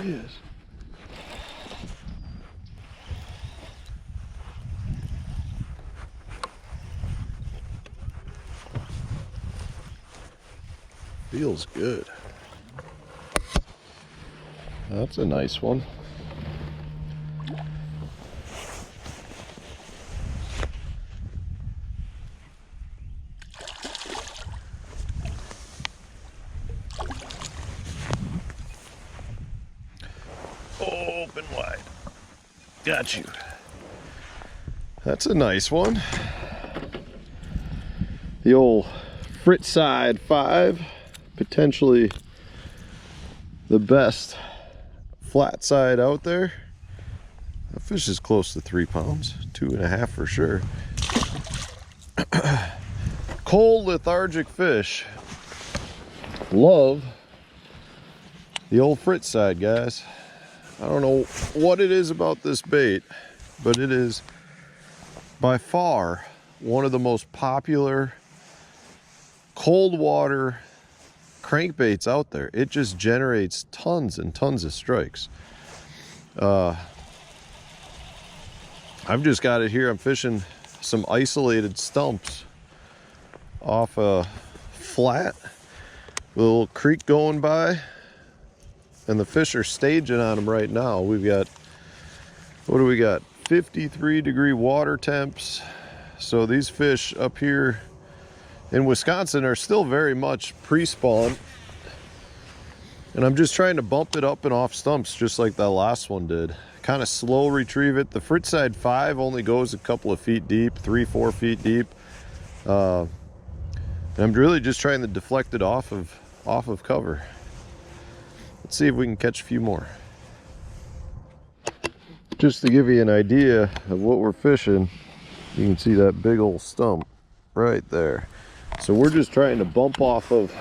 he is. Feels good. That's a nice one. Open wide. Got you. That's a nice one. The old Fritzside 5. Potentially the best flat side out there. The fish is close to 3 pounds, 2.5 for sure. Cold lethargic fish. Love the old Fritzside, guys. I don't know what it is about this bait, but it is by far one of the most popular cold water crankbaits out there. It just generates tons and tons of strikes. I've just got it here. I'm fishing some isolated stumps off a flat, little creek going by, and the fish are staging on them right now. We've got, what do we got? 53-degree water temps. So these fish up here in Wisconsin are still very much pre-spawn, and I'm just trying to bump it up and off stumps just like that last one did. Kind of slow retrieve it. The Fritzside 5 only goes a couple of feet deep, 3-4 feet deep, and I'm really just trying to deflect it off of cover. Let's see if we can catch a few more. Just to give you an idea of what we're fishing, you can see that big old stump right there. So we're just trying to bump off of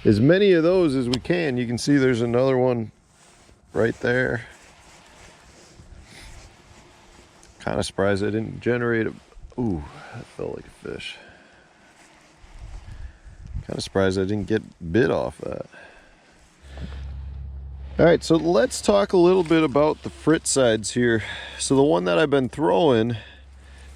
as many of those as we can. You can see there's another one right there. Kind of surprised I didn't generate a, ooh, that felt like a fish. Kind of surprised I didn't get bit off that. All right, so let's talk a little bit about the Fritsides here. So the one that I've been throwing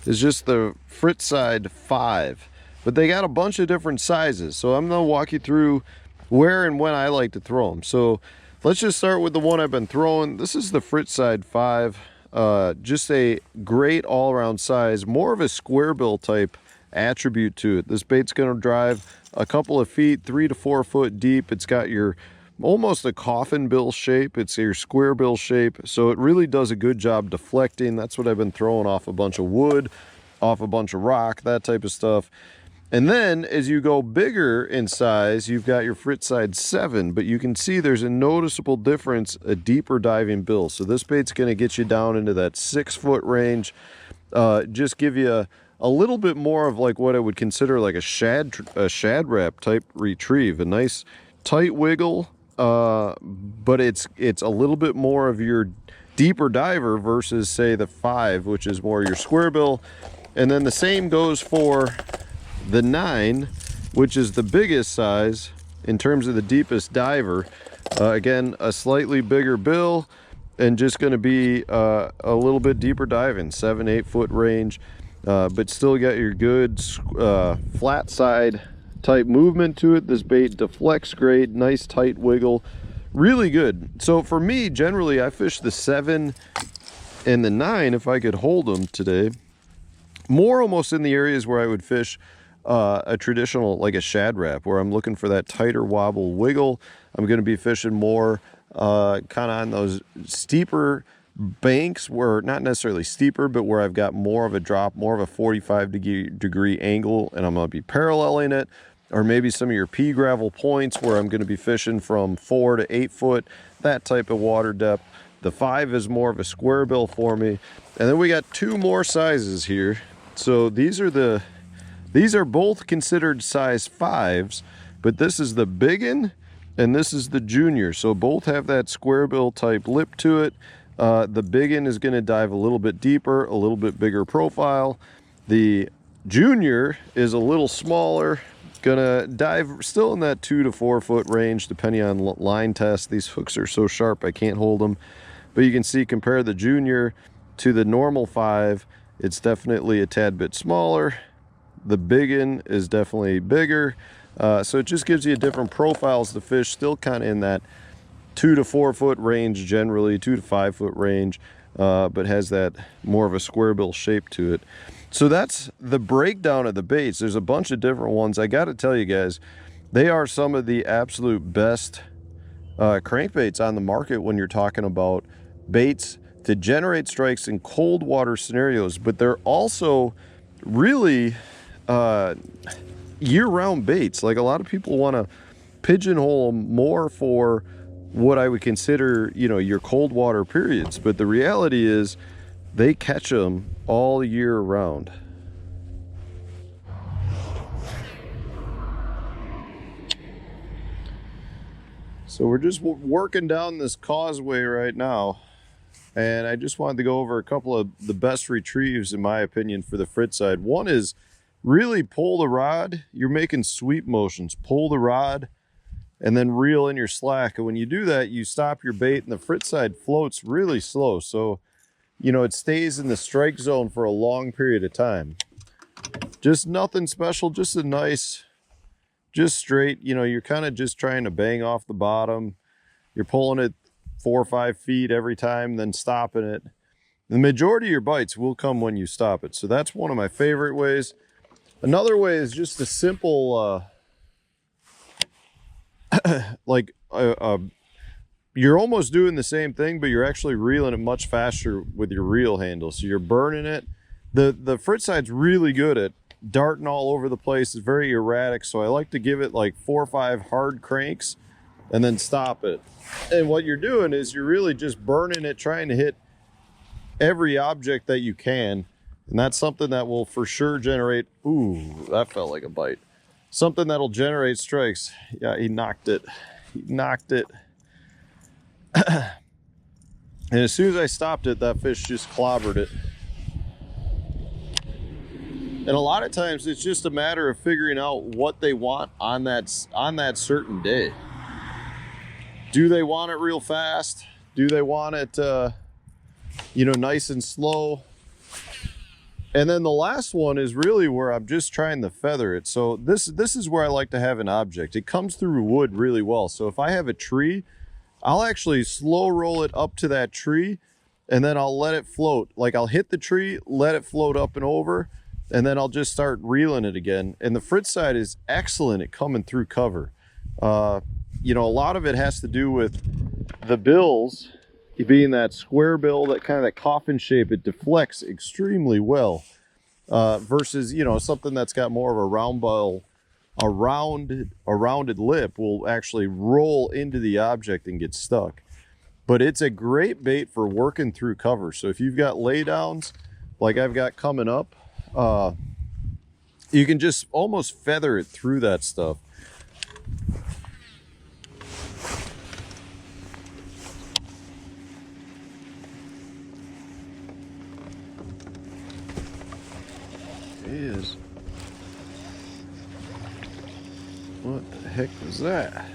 is just the Fritzside 5. But they got a bunch of different sizes, so I'm gonna walk you through where and when I like to throw them. So let's just start with the one I've been throwing. This is the Fritzside 5. Just a great all-around size, more of a square bill type attribute to it. This bait's gonna drive a couple of feet, 3 to 4 foot deep. It's got your almost a coffin bill shape. It's your square bill shape, so it really does a good job deflecting. That's what I've been throwing off a bunch of wood, off a bunch of rock, that type of stuff. And then as you go bigger in size, you've got your Fritzside 7, but you can see there's a noticeable difference, a deeper diving bill. So this bait's going to get you down into that 6 foot range, just give you a little bit more of like what I would consider like a shad wrap type retrieve, a nice tight wiggle, but it's a little bit more of your deeper diver versus say the 5, which is more your square bill. And then the same goes for the 9, which is the biggest size in terms of the deepest diver. Again, a slightly bigger bill and just going to be a little bit deeper diving, 7-8 foot range, but still got your good flat side type movement to it. This bait deflects great, nice tight wiggle, really good. So for me, generally I fish the 7 and the 9 if I could hold them today, more almost in the areas where I would fish a traditional, like a shad wrap, where I'm looking for that tighter wobble wiggle. I'm going to be fishing more kind of on those steeper banks, where not necessarily steeper, but where I've got more of a drop, more of a 45-degree angle, and I'm going to be paralleling it. Or maybe some of your pea gravel points where I'm going to be fishing from 4 to 8 foot, that type of water depth. The 5 is more of a square bill for me. And then we got 2 more sizes here. So these are both considered size 5s, but this is the biggin and this is the junior. So both have that square bill type lip to it. The biggin is going to dive a little bit deeper, a little bit bigger profile. The junior is a little smaller, Gonna dive still in that 2 to 4 foot range, depending on line test. These hooks are so sharp I can't hold them. But you can see, compare the junior to the normal 5, it's definitely a tad bit smaller. The biggin is definitely bigger. So it just gives you different profiles. The fish still kind of in that 2 to 4 foot range, generally 2 to 5 foot range, but has that more of a square bill shape to it. So that's the breakdown of the baits. There's a bunch of different ones. I got to tell you guys, they are some of the absolute best crankbaits on the market when you're talking about baits to generate strikes in cold water scenarios, but they're also really year-round baits. Like, a lot of people want to pigeonhole them more for what I would consider, you know, your cold water periods, but the reality is they catch them all year round. So we're just working down this causeway right now, and I just wanted to go over a couple of the best retrieves, in my opinion, for the Fritzside. One is really pull the rod. You're making sweep motions. Pull the rod and then reel in your slack. And when you do that, you stop your bait, and the Fritzside floats really slow. So, you know, it stays in the strike zone for a long period of time. Just nothing special, just a nice, just straight, you know, you're kind of just trying to bang off the bottom. You're pulling it 4 or 5 feet every time, then stopping it. The majority of your bites will come when you stop it. So that's one of my favorite ways. Another way is just a simple, you're almost doing the same thing, but you're actually reeling it much faster with your reel handle. So you're burning it. The Fritside's really good at darting all over the place. It's very erratic. So I like to give it like 4 or 5 hard cranks and then stop it. And what you're doing is you're really just burning it, trying to hit every object that you can. And that's something that will for sure generate, ooh, that felt like a bite. Something that'll generate strikes. Yeah, he knocked it. He knocked it. And as soon as I stopped it, that fish just clobbered it. And a lot of times it's just a matter of figuring out what they want on that certain day. Do they want it real fast? Do they want it, you know, nice and slow? And then the last one is really where I'm just trying to feather it. So this is where I like to have an object. It comes through wood really well. So if I have a tree, I'll actually slow roll it up to that tree, and then I'll let it float. Like, I'll hit the tree, let it float up and over, and then I'll just start reeling it again. And the Fritzside is excellent at coming through cover. You know, a lot of it has to do with the bills being that square bill, that kind of that coffin shape. It deflects extremely well versus, you know, something that's got more of a round bill. A rounded lip will actually roll into the object and get stuck. But it's a great bait for working through cover. So if you've got laydowns like I've got coming up, you can just almost feather it through that stuff. Is what the heck was that?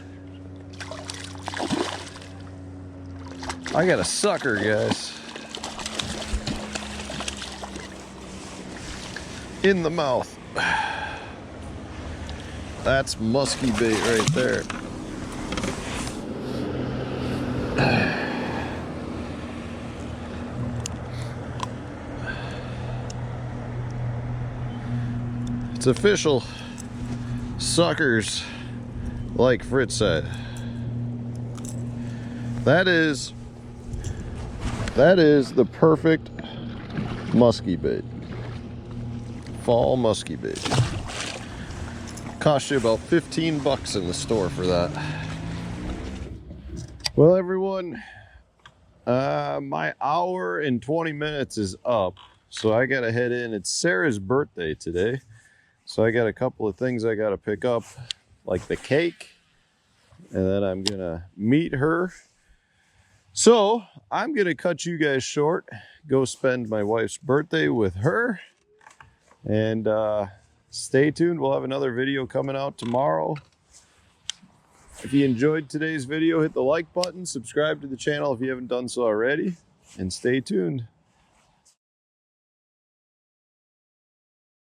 I got a sucker, guys, in the mouth. That's musky bait right there. It's official. Suckers like Fritzside. That is the perfect musky bait. Fall musky bait. Cost you about 15 bucks in the store for that. Well, everyone, my hour and 20 minutes is up, so I gotta head in. It's Sarah's birthday today. So I got a couple of things I got to pick up, like the cake, and then I'm going to meet her. So I'm going to cut you guys short, go spend my wife's birthday with her. And Stay tuned. We'll have another video coming out tomorrow. If you enjoyed today's video, hit the like button, subscribe to the channel if you haven't done so already, and stay tuned.